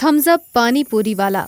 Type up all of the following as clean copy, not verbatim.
Thums up पानी पूरी वाला।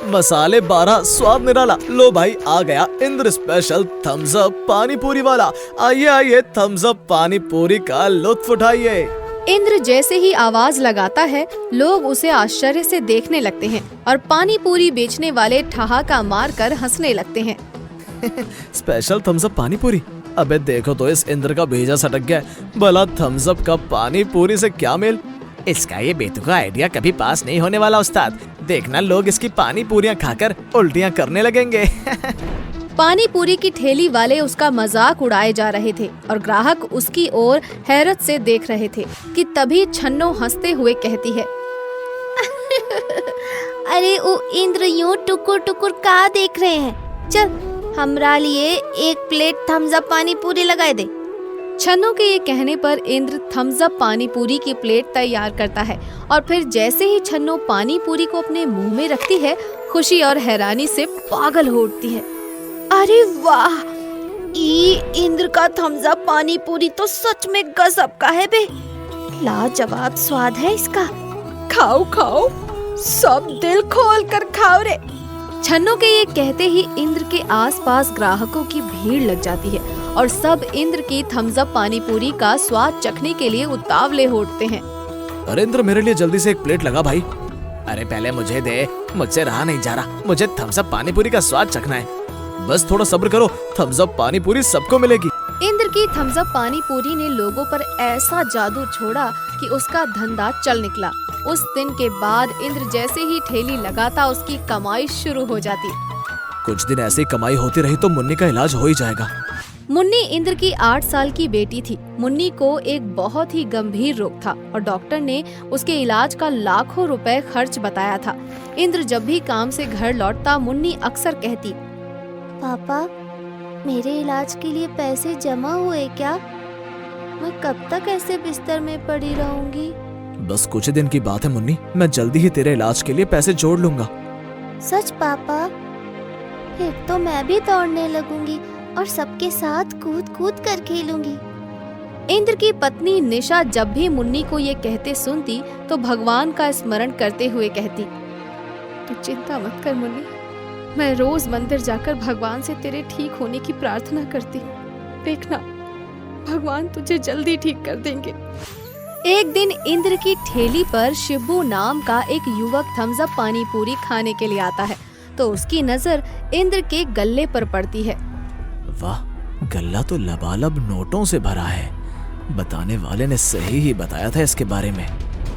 मसाले 12 स्वाद निराला। लो भाई आ गया इंद्र स्पेशल थम्स अप पानी पूरी वाला। आइए आइए थम्स अप पानी पूरी का लुत्फ उठाइए। इंद्र जैसे ही आवाज लगाता है लोग उसे आश्चर्य से देखने लगते हैं और पानी पूरी बेचने वाले ठहाका मार कर हंसने लगते हैं। स्पेशल थम्स अप पानी पूरी। अबे देखो तो इस इंद्र का भेजा सटक गया। भला थम्स अप का पानी पूरी से क्या मेल। इसका ये बेतुका आइडिया कभी पास नहीं होने वाला उस्ताद। देखना लोग इसकी पानी पूरियां खाकर उल्टियां करने लगेंगे। पानी पूरी की ठेली वाले उसका मजाक उड़ाए जा रहे थे और ग्राहक उसकी ओर हैरत से देख रहे थे कि तभी छन्नो हंसते हुए कहती है, अरे ओ इंद्र यूं टुकुर टुकुर का देख रहे हैं। चल हमरा लिए एक प्लेट थम्स अप पानी पूरी लगाए दे। छन्नो के ये कहने पर इंद्र थम्स अप पानी पूरी की प्लेट तैयार करता है और फिर जैसे ही छन्नो पानी पूरी को अपने मुंह में रखती है खुशी और हैरानी से पागल हो उठती है। अरे वाह, इंद्र का थम्स अप पानी पूरी तो सच में गजब का है बे। लाजवाब स्वाद है इसका। खाओ खाओ, सब दिल खोल कर खाओ रे। छन्नो के ये कहते ही इंद्र के आसपास ग्राहकों की भीड़ लग जाती है और सब इंद्र की थम्स अप पानी पूरी का स्वाद चखने के लिए उतावले हो उठते हैं। अरे इंद्र मेरे लिए जल्दी से एक प्लेट लगा भाई। अरे पहले मुझे दे, मुझसे रहा नहीं जा रहा। मुझे थम्स अप पानी पूरी का स्वाद चखना है। बस थोड़ा सब्र करो, थम्स अप पानी पूरी सबको मिलेगी। इंद्र की थम्स अप पानी पूरी ने लोगों पर ऐसा जादू छोड़ा कि उसका धंधा चल निकला। उस दिन के बाद इंद्र जैसे ही ठेली लगाता उसकी कमाई शुरू हो जाती। कुछ दिन ऐसे कमाई होती रही तो मुन्नी का इलाज हो ही जाएगा। मुन्नी इंद्र की 8 साल की बेटी थी। मुन्नी को एक बहुत ही गंभीर रोग था और डॉक्टर ने उसके इलाज का लाखों रुपए खर्च बताया था। इंद्र जब भी काम से घर लौटता मुन्नी अक्सर कहती, पापा मेरे इलाज के लिए पैसे जमा हुए क्या? मैं कब तक ऐसे बिस्तर में पड़ी रहूंगी? बस कुछ दिन की बात है मुन्नी, मैं जल्दी ही तेरे इलाज के लिए पैसे जोड़ लूंगा। सच पापा? फिर तो मैं भी दौड़ने लगूंगी और सबके साथ कूद कूद कर खेलूंगी। इंद्र की पत्नी निशा जब भी मुन्नी को ये कहते सुनती तो भगवान का स्मरण करते हुए कहती, तू चिंता मत कर मुन्नी, मैं रोज मंदिर जाकर भगवान से तेरे ठीक होने की प्रार्थना करती हूँ। देखना भगवान तुझे जल्दी ठीक कर देंगे। एक दिन इंद्र की ठेली पर शिब्बू नाम का एक युवक थम्स अप पानी पूरी खाने के लिए आता है तो उसकी नजर इंद्र के गल्ले पर पड़ती है। वाह, गल्ला तो लबालब नोटों से भरा है। बताने वाले ने सही ही बताया था इसके बारे में।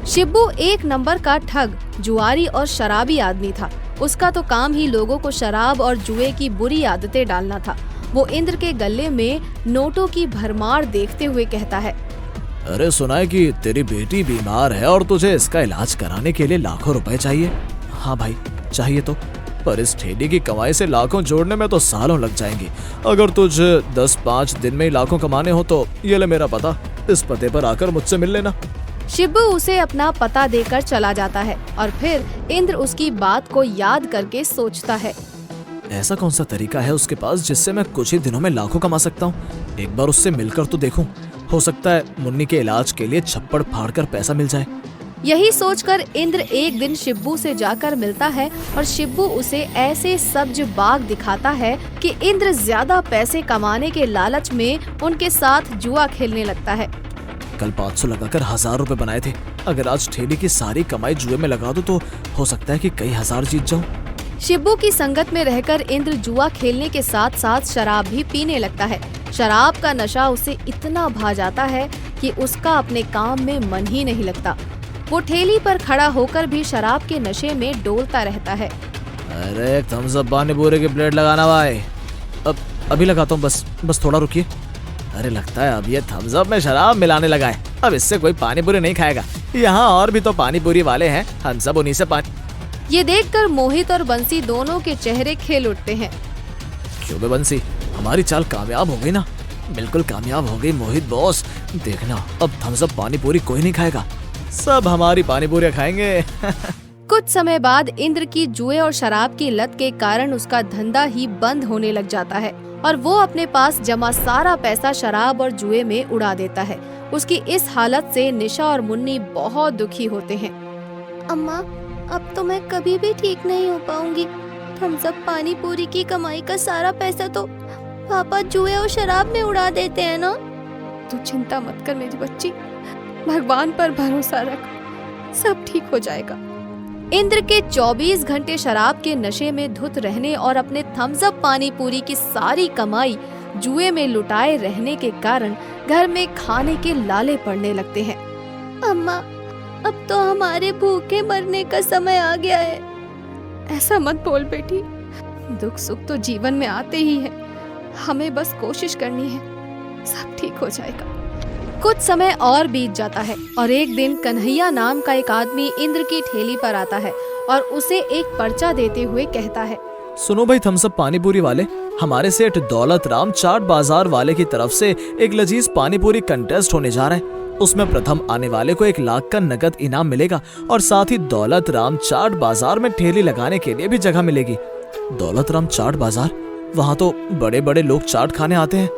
शिब्बू एक नंबर का ठग, जुआरी और शराबी आदमी था। उसका तो काम ही लोगों को शराब और जुए की बुरी आदतें डालना था। वो इंद्र के गले में नोटों की भरमार देखते हुए कहता है, अरे सुना है कि तेरी बेटी बीमार है और तुझे इसका इलाज कराने के लिए लाखों रुपए चाहिए। हाँ भाई चाहिए तो, पर इस ठेली की कमाई से लाखों जोड़ने में तो सालों लग जाएंगे। अगर तुझे 10-5 दिन में ही लाखों कमाने हो तो ये ले मेरा पता, इस पते पर आकर मुझसे मिल लेना। शिब्बू उसे अपना पता देकर चला जाता है और फिर इंद्र उसकी बात को याद करके सोचता है, ऐसा कौन सा तरीका है उसके पास जिससे मैं कुछ ही दिनों में लाखों कमा सकता हूँ। एक बार उससे मिलकर तो देखूं, हो सकता है मुन्नी के इलाज के लिए छप्पड़ फाड़ कर पैसा मिल जाए। यही सोचकर इंद्र एक दिन शिब्बू से जाकर मिलता है और शिब्बू उसे ऐसे सब्ज बाग दिखाता है कि इंद्र ज्यादा पैसे कमाने के लालच में उनके साथ जुआ खेलने लगता है। कल 500 लगाकर 1000 रुपए बनाए थे। अगर आज ठेली की सारी कमाई जुए में लगा दूं तो हो सकता है कि कई हजार जीत जाऊं। शिब्बू की संगत में रहकर इंद्र जुआ खेलने के साथ साथ शराब भी पीने लगता है। शराब का नशा उसे इतना भा जाता है कि उसका अपने काम में मन ही नहीं लगता। वो ठेली पर खड़ा होकर भी शराब के नशे में डोलता रहता है। अरे थम्स अप पानी पूरी की प्लेट लगाना भाई। अब अभी लगाता हूँ, बस थोड़ा रुकिए। अरे लगता है अब ये थम्स अप में शराब मिलाने लगा है। अब इससे कोई पानी पूरी नहीं खाएगा। यहाँ और भी तो पानी पूरी वाले हैं, हम सब उन्हीं से पानी। ये देखकर मोहित और बंसी दोनों के चेहरे खेल उठते हैं। क्यों बे बंसी, हमारी चाल कामयाब हो गई ना? बिल्कुल कामयाब हो गई मोहित बॉस। देखना अब थम्स अप पानी पूरी कोई नहीं खाएगा, सब हमारी पानी पूरी खाएंगे। कुछ समय बाद इंद्र की जुए और शराब की लत के कारण उसका धंधा ही बंद होने लग जाता है और वो अपने पास जमा सारा पैसा शराब और जुए में उड़ा देता है। उसकी इस हालत से निशा और मुन्नी बहुत दुखी होते हैं। अम्मा, अब तो मैं कभी भी ठीक नहीं हो पाऊंगी। थम्स अप पानी पूरी की कमाई का सारा पैसा तो पापा जुए और शराब में उड़ा देते हैं ना। तू चिंता मत कर मेरी बच्ची, भगवान पर भरोसा रख, सब ठीक हो जाएगा। इंद्र के 24 घंटे शराब के नशे में धुत रहने और अपने थम्स अप पानी पूरी की सारी कमाई जुए में लुटाए रहने के कारण घर में खाने के लाले पड़ने लगते हैं। अम्मा, अब तो हमारे भूखे मरने का समय आ गया है। ऐसा मत बोल बेटी, दुख सुख तो जीवन में आते ही हैं, हमें बस कोशिश करनी है, सब ठीक हो जाएगा। कुछ समय और बीत जाता है और एक दिन कन्हैया नाम का एक आदमी इंद्र की ठेली पर आता है और उसे एक पर्चा देते हुए कहता है, सुनो भाई थम्स अप पानी पूरी वाले, हमारे सेठ दौलत राम चाट बाजार वाले की तरफ से एक लजीज पानी पूरी कंटेस्ट होने जा रहा है। उसमें प्रथम आने वाले को 1 लाख का नगद इनाम मिलेगा और साथ ही दौलत राम चाट बाजार में ठेली लगाने के लिए भी जगह मिलेगी। दौलत राम चाट बाजार, वहाँ तो बड़े बड़े लोग चाट खाने आते हैं,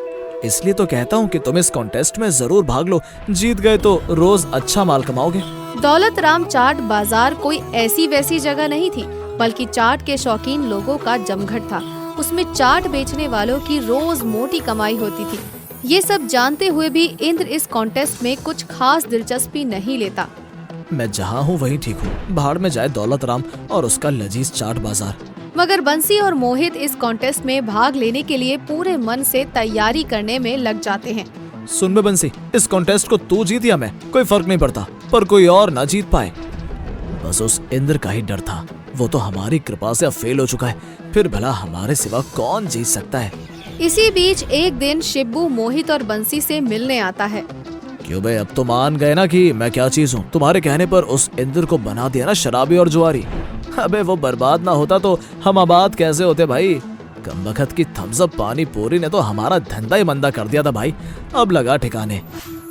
इसलिए तो कहता हूँ कि तुम इस कॉन्टेस्ट में जरूर भाग लो, जीत गए तो रोज अच्छा माल कमाओगे। दौलत राम चाट बाजार कोई ऐसी वैसी जगह नहीं थी, बल्कि चाट के शौकीन लोगों का जमघट था। उसमें चाट बेचने वालों की रोज मोटी कमाई होती थी। ये सब जानते हुए भी इंद्र इस कॉन्टेस्ट में कुछ खास दिलचस्पी नहीं लेता। मैं जहाँ हूँ वहीं ठीक हूँ, भाड़ में जाए दौलत राम और उसका लजीज चाट बाजार। मगर बंसी और मोहित इस कॉन्टेस्ट में भाग लेने के लिए पूरे मन से तैयारी करने में लग जाते हैं। सुन बे बंसी, इस कॉन्टेस्ट को तू जीत या मैं, कोई फर्क नहीं पड़ता, पर कोई और ना जीत पाए। बस उस इंद्र का ही डर था, वो तो हमारी कृपा से अब फेल हो चुका है, फिर भला हमारे सिवा कौन जीत सकता है। इसी बीच एक दिन शिब्बू मोहित और बंसी से मिलने आता है। क्यों बे, अब तो मान गए ना कि मैं क्या चीज हूँ। तुम्हारे कहने पर उस इंद्र को बना दिया ना शराबी और जुआरी। अबे वो बर्बाद ना होता तो हम आबाद कैसे होते भाई। कमबख्त की थम्स अप पानी पूरी ने तो हमारा धंधा ही मंदा कर दिया था भाई, अब लगा ठिकाने।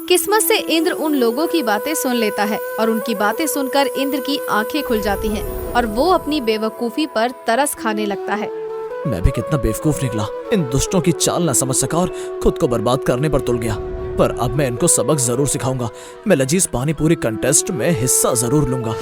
किस्मत से इंद्र उन लोगों की बातें सुन लेता है और उनकी बातें सुनकर इंद्र की आंखें खुल जाती हैं और वो अपनी बेवकूफी पर तरस खाने लगता है। मैं भी कितना बेवकूफ निकला, इन दुष्टों की चाल न समझ सका और खुद को बर्बाद करने पर तुल गया। पर अब मैं इनको सबक जरूर सिखाऊंगा, मैं लजीज पानी पूरी कंटेस्ट में हिस्सा जरूर लूंगा।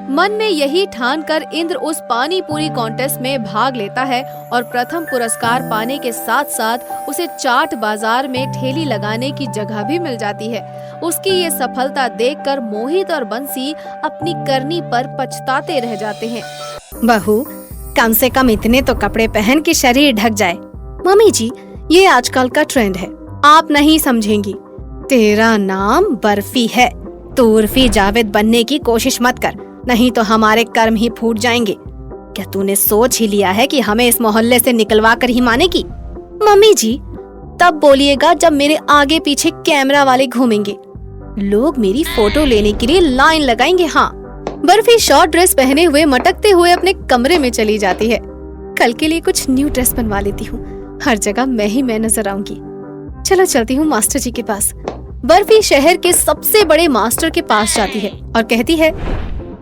मन में यही ठान कर इंद्र उस पानी पूरी कॉन्टेस्ट में भाग लेता है और प्रथम पुरस्कार पाने के साथ साथ उसे चाट बाजार में ठेली लगाने की जगह भी मिल जाती है। उसकी ये सफलता देखकर मोहित और बंसी अपनी करनी पर पछताते रह जाते हैं। बहू, कम से कम इतने तो कपड़े पहन के शरीर ढक जाए। मम्मी जी, ये आजकल का ट्रेंड है, आप नहीं समझेंगी। तेरा नाम बर्फी है, तू उर्फी जावेद बनने की कोशिश मत कर, नहीं तो हमारे कर्म ही फूट जाएंगे। क्या तूने सोच ही लिया है कि हमें इस मोहल्ले से निकलवा कर ही मानेगी? मम्मी जी, तब बोलिएगा जब मेरे आगे पीछे कैमरा वाले घूमेंगे, लोग मेरी फोटो लेने के लिए लाइन लगाएंगे। हाँ। बर्फी शॉर्ट ड्रेस पहने हुए मटकते हुए अपने कमरे में चली जाती है। कल के लिए कुछ न्यू ड्रेस बनवा लेती हूँ, हर जगह मैं नजर आऊंगी। चलो चलती हूँ मास्टर जी के पास। बर्फी शहर के सबसे बड़े मास्टर के पास जाती है और कहती है,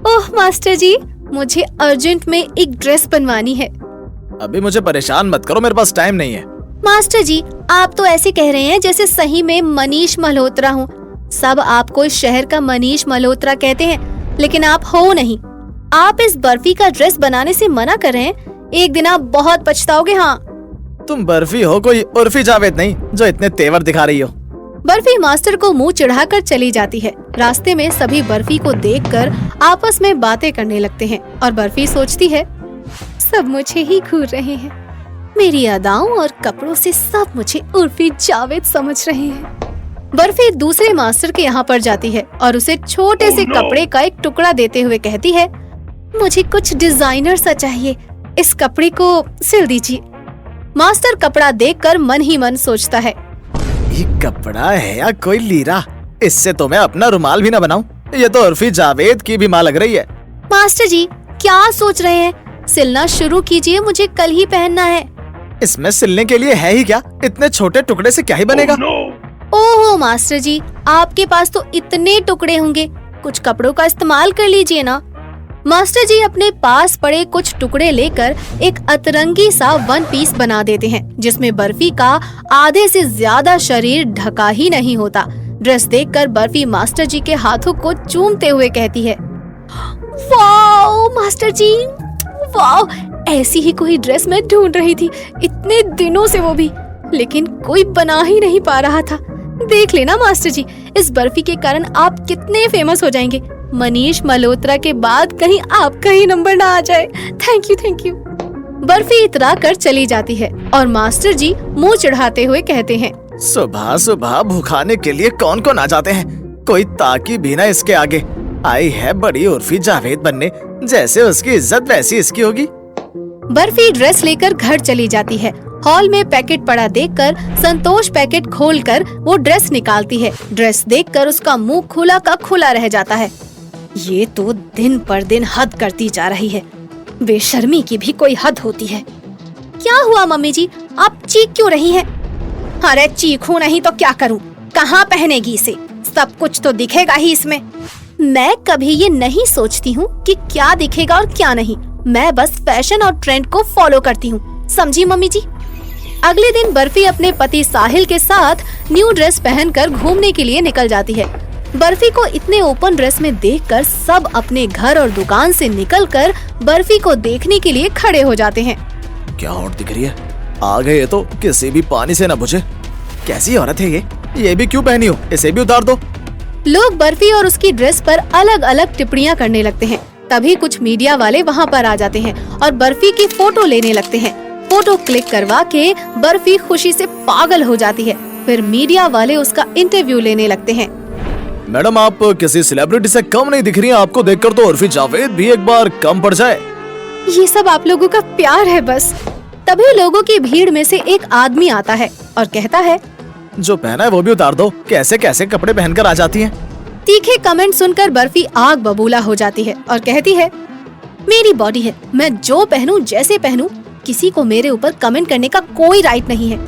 ओह मास्टर जी, मुझे अर्जेंट में एक ड्रेस बनवानी है। अभी मुझे परेशान मत करो, मेरे पास टाइम नहीं है। मास्टर जी, आप तो ऐसे कह रहे हैं जैसे सही में मनीष मल्होत्रा हूँ। सब आपको इस शहर का मनीष मल्होत्रा कहते हैं, लेकिन आप हो नहीं। आप इस बर्फी का ड्रेस बनाने से मना कर रहे हैं, एक दिन आप बहुत पछताओगे। हाँ। तुम बर्फी हो, कोई उर्फी जावेद नहीं जो इतने तेवर दिखा रही हो। बर्फी मास्टर को मुंह चिढ़ाकर चली जाती है। रास्ते में सभी बर्फी को देखकर आपस में बातें करने लगते हैं और बर्फी सोचती है, सब मुझे ही घूर रहे हैं, मेरी अदाओं और कपड़ों से सब मुझे उर्फी जावेद समझ रहे हैं। बर्फी दूसरे मास्टर के यहाँ पर जाती है और उसे छोटे से कपड़े का एक टुकड़ा देते हुए कहती है, मुझे कुछ डिजाइनर सा चाहिए, इस कपड़े को सिल दीजिए। मास्टर कपड़ा देखकर मन ही मन सोचता है, ये कपड़ा है या कोई लीरा, इससे तो मैं अपना रुमाल भी ना बनाऊं। ये तो उर्फी जावेद की भी माँ लग रही है। मास्टर जी, क्या सोच रहे हैं? सिलना शुरू कीजिए, मुझे कल ही पहनना है। इसमें सिलने के लिए है ही क्या, इतने छोटे टुकड़े से क्या ही बनेगा। ओहो मास्टर जी, आपके पास तो इतने टुकड़े होंगे, कुछ कपड़ों का इस्तेमाल कर लीजिए ना। मास्टर जी अपने पास पड़े कुछ टुकड़े लेकर एक अतरंगी सा वन पीस बना देते हैं, जिसमें बर्फी का आधे से ज्यादा शरीर ढका ही नहीं होता। ड्रेस देखकर बर्फी मास्टर जी के हाथों को चूमते हुए कहती है, वाओ मास्टर जी, वाओ, ऐसी ही कोई ड्रेस मैं ढूंढ रही थी इतने दिनों से, वो भी, लेकिन कोई बना ही नहीं पा रहा था। देख लेना मास्टर जी, इस बर्फी के कारण आप कितने फेमस हो जाएंगे। मनीष मल्होत्रा के बाद कहीं आपका ही नंबर ना आ जाए। Thank you, thank you. Barfi इतरा कर चली जाती है और मास्टर जी मुंह चढ़ाते हुए कहते हैं, सुबह सुबह भुखाने के लिए कौन कौन आ जाते हैं, कोई ताकी भी ना इसके आगे। आई है बड़ी उर्फी जावेद बनने, जैसे उसकी इज्जत वैसी इसकी होगी। बर्फी ड्रेस लेकर घर चली जाती है। हॉल में पैकेट पड़ा देखकर संतोष पैकेट खोलकर वो ड्रेस निकालती है। ड्रेस देखकर उसका मुंह खुला का खुला रह जाता है। ये तो दिन पर दिन हद करती जा रही है, बेशर्मी की भी कोई हद होती है। क्या हुआ मम्मी जी, आप चीख क्यों रही हैं? अरे चीखूं नहीं तो क्या करूं, कहाँ पहनेगी इसे, सब कुछ तो दिखेगा ही इसमें। मैं कभी ये नहीं सोचती हूँ कि क्या दिखेगा और क्या नहीं, मैं बस फैशन और ट्रेंड को फॉलो करती हूँ, समझी मम्मी जी। अगले दिन बर्फी अपने पति साहिल के साथ न्यू ड्रेस पहनकर घूमने के लिए निकल जाती है। बर्फी को इतने ओपन ड्रेस में देखकर सब अपने घर और दुकान से निकलकर बर्फी को देखने के लिए खड़े हो जाते हैं। क्या हॉट दिख रही है, आ गए तो किसी भी पानी से न बुझे। कैसी औरत है ये भी क्यों पहनी हो, इसे भी उतार दो। लोग बर्फी और उसकी ड्रेस पर अलग अलग टिप्पणियां करने लगते हैं। तभी कुछ मीडिया वाले वहां पर आ जाते हैं और बर्फी की फोटो लेने लगते हैं। फोटो क्लिक करवा के बर्फी खुशी से पागल हो जाती है। फिर मीडिया वाले उसका इंटरव्यू लेने लगते हैं। मैडम, आप किसी सेलिब्रिटी से कम नहीं दिख रही हैं, आपको देखकर तो उर्फी जावेद भी एक बार कम पड़ जाए। ये सब आप लोगों का प्यार है बस। तभी लोगों की भीड़ में से एक आदमी आता है और कहता है, जो पहना है वो भी उतार दो, कैसे कैसे कपड़े पहनकर आ जाती हैं। तीखे कमेंट सुनकर बर्फी आग बबूला हो जाती है और कहती है, मेरी बॉडी है, मैं जो पहनूं जैसे पहनूं, किसी को मेरे ऊपर कमेंट करने का कोई राइट नहीं है।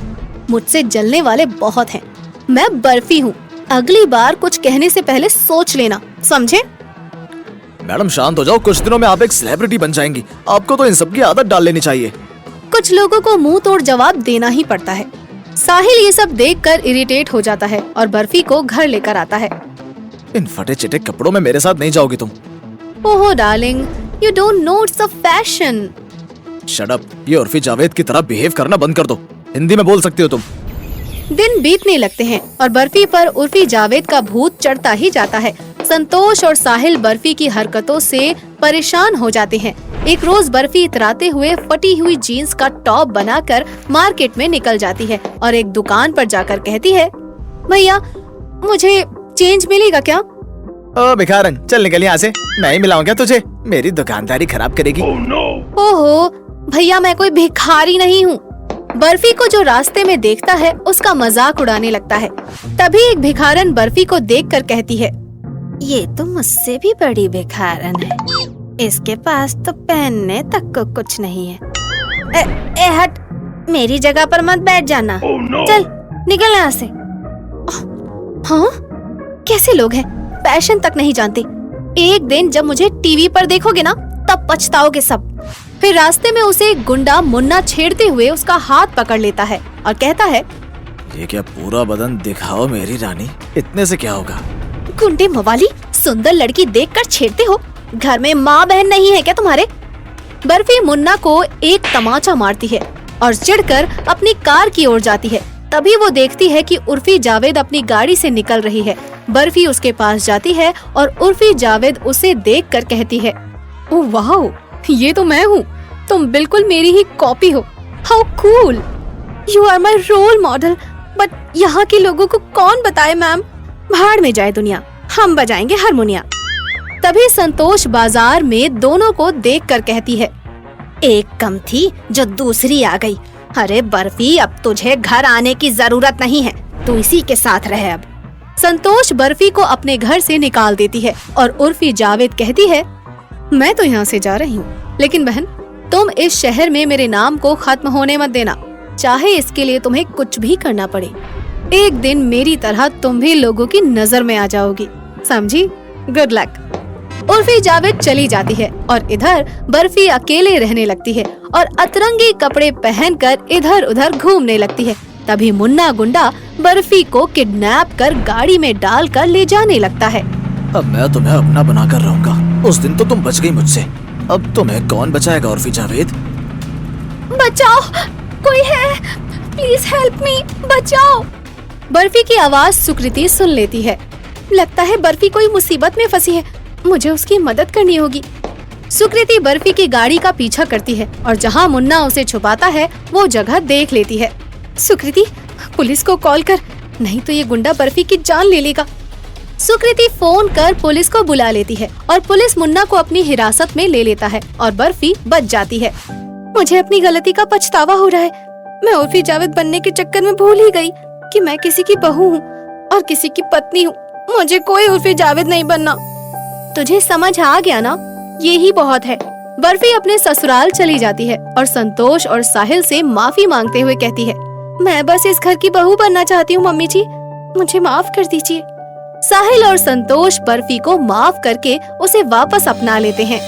मुझसे जलने वाले बहुत हैं। मैं बर्फी हूँ, अगली बार कुछ कहने से पहले सोच लेना, समझे? मैडम शांत हो जाओ, कुछ दिनों में आप एक सेलिब्रिटी बन जाएंगी, आपको तो इन सब की आदत डाल लेनी चाहिए। कुछ लोगों को मुंह तोड़ जवाब देना ही पड़ता है। साहिल ये सब देखकर इरिटेट हो जाता है और बर्फी को घर लेकर आता है। इन फटे चिटे कपड़ों में मेरे साथ नहीं जाओगी तुम। ओहो darling, you don't know it's a fashion. Shut up, ये उर्फी जावेद की तरह बिहेव करना बंद कर दो, हिंदी में बोल सकती हो तुम। दिन बीतने लगते हैं और बर्फी पर उर्फी जावेद का भूत चढ़ता ही जाता है। संतोष और साहिल बर्फी की हरकतों से परेशान हो जाते हैं। एक रोज बर्फी इतराते हुए फटी हुई जीन्स का टॉप बनाकर मार्केट में निकल जाती है और एक दुकान पर जाकर कहती है, भैया मुझे चेंज मिलेगा क्या? ओ भिखारन, चल निकल यहाँ से, मैं ही मिलाऊंगा तुझे, मेरी दुकानदारी खराब करेगी। ओहो भैया, मैं कोई भिखारी नहीं हूँ। बर्फी को जो रास्ते में देखता है उसका मजाक उड़ाने लगता है। तभी एक भिखारन बर्फी को देखकर कहती है, ये तो मुझसे भी बड़ी भिखारन है, इसके पास तो पहनने तक को कुछ नहीं है। ए हट, मेरी जगह पर मत बैठ जाना। चल निकल यहाँ से। हाँ कैसे लोग हैं, फैशन तक नहीं जानते। एक दिन जब मुझे टीवी पर देखोगे ना, तब पछताओगे सब। फिर रास्ते में उसे एक गुंडा मुन्ना छेड़ते हुए उसका हाथ पकड़ लेता है और कहता है, ये क्या पूरा बदन दिखाओ मेरी रानी, इतने से क्या होगा? गुंडे मवाली, सुंदर लड़की देखकर छेड़ते हो, घर में माँ बहन नहीं है क्या तुम्हारे? बर्फी मुन्ना को एक तमाचा मारती है और चिढ़कर अपनी कार की ओर जाती है। तभी वो देखती है कि उर्फी जावेद अपनी गाड़ी से निकल रही है। बर्फी उसके पास जाती है और उर्फी जावेद उसे देखकर कहती है, ओह वाह, ये तो मैं हूँ, तुम बिल्कुल मेरी ही कॉपी हो। How cool, you are my role model. But यहाँ के लोगों को कौन बताए मैम, भाड़ में जाए दुनिया, हम बजाएंगे हारमोनिया। तभी संतोष बाजार में दोनों को देखकर कहती है, एक कम थी जो दूसरी आ गई। अरे बर्फी, अब तुझे घर आने की जरूरत नहीं है, तू इसी के साथ रहे अब। संतोष बर्फी को अपने घर से निकाल देती है और उर्फी जावेद कहती है, मैं तो यहाँ से जा रही हूँ, लेकिन बहन तुम इस शहर में मेरे नाम को खत्म होने मत देना, चाहे इसके लिए तुम्हें कुछ भी करना पड़े। एक दिन मेरी तरह तुम भी लोगों की नजर में आ जाओगी, समझी? Good luck. उर्फी जावेद चली जाती है और इधर बर्फी अकेले रहने लगती है और अतरंगी कपड़े पहनकर इधर उधर घूमने लगती है। तभी मुन्ना गुंडा बर्फी को किडनैप कर गाड़ी में डालकर ले जाने लगता है। अब मैं तुम्हें अपना बनाकर रहूंगा। उस दिन तो तुम बच गई मुझसे, अब तुम्हें कौन बचाएगा उर्फी जावेद? बचाओ, कोई है, प्लीज हेल्प मी, बचाओ। बर्फी की आवाज सुकृति सुन लेती है। लगता है बर्फी कोई मुसीबत में फंसी है, मुझे उसकी मदद करनी होगी। सुकृति बर्फी की गाड़ी का पीछा करती है और जहाँ मुन्ना उसे छुपाता है वो जगह देख लेती है। सुकृति, पुलिस को कॉल कर, नहीं तो ये गुंडा बर्फी की जान ले लेगा। सुकृति फोन कर पुलिस को बुला लेती है और पुलिस मुन्ना को अपनी हिरासत में ले लेता है और बर्फी बच जाती है। मुझे अपनी गलती का पछतावा हो रहा है। मैं उर्फी जावेद बनने के चक्कर में भूल ही गई कि मैं किसी की बहू हूँ और किसी की पत्नी हूँ। मुझे कोई उर्फी जावेद नहीं बनना। तुझे समझ आ गया ना? यही बहुत है। बर्फी अपने ससुराल चली जाती है और संतोष और साहिल से माफी मांगते हुए कहती है, मैं बस इस घर की बहू बनना चाहती हूँ मम्मी जी, मुझे माफ कर दीजिए। साहिल और संतोष बर्फी को माफ करके उसे वापस अपना लेते हैं।